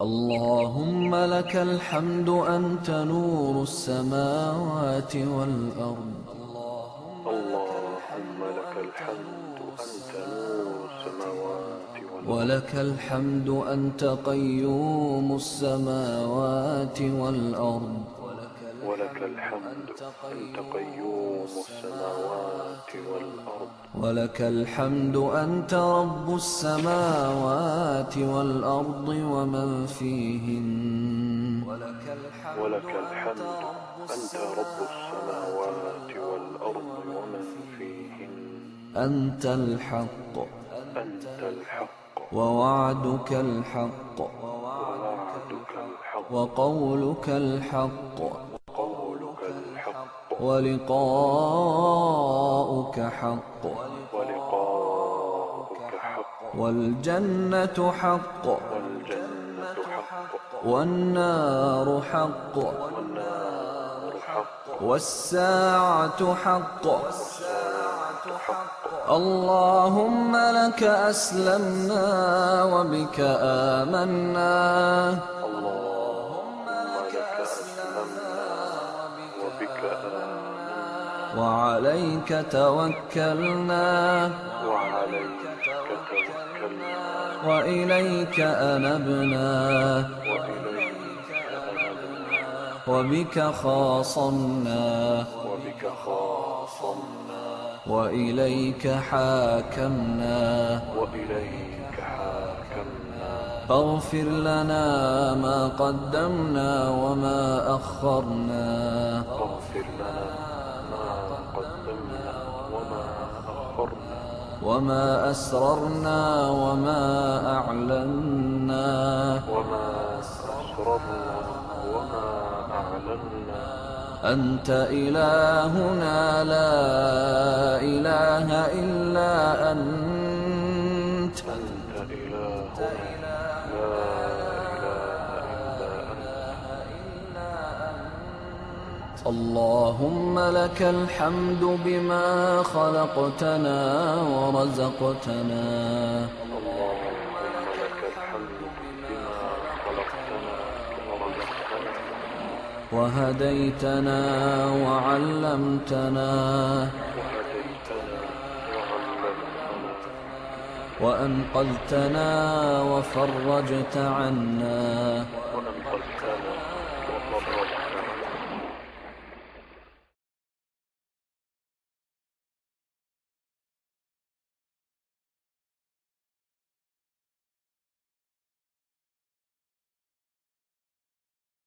اللهم لك الحمد أنت نور السماوات والأرض. اللهم لك الحمد أنت نور السماوات والأرض. ولك الحمد أنت قيوم السماوات والأرض. ولك الحمد أنت قيوم السماوات والأرض. ولك الحمد أنت رب السماوات والأرض ومن فيهن. ولك الحمد أنت رب السماوات والأرض ومن فيهن. أنت الحق أنت الحق ووعدك الحق ووعدك الحق وقولك الحق وقولك الحق ولقاؤك حق ولقاؤك حق والجنة حق والجنة حق والنار حق والنار حق والساعة حق. والساعة حق. اللهم لك أسلمنا وبك آمنا. اللهم لك أسلمنا وبك آمنا وعليك توكلنا وعليك توكلنا وإليك أنبنا وإليك أنبنا وبك خاصمنا وبك خاصمنا وإليك حاكمنا. وإليك حاكمنا. فاغفر لنا ما قدمنا وما أخرنا فاغفر لنا ما قدمنا وما أخرنا وما أسررنا وما أعلنا وما أسررنا وما أعلنا. أنت إلهنا لا إله إلا أنت. أنت إلهنا لا إله إلا أنت. اللهم لك الحمد بما خلقتنا ورزقتنا اللهم لك الحمد بما خلقتنا ورزقتنا وهديتنا وعلمتنا وهديتنا وعلمتنا وأنقذتنا وفرجت عنا وأنقذتنا وفرجت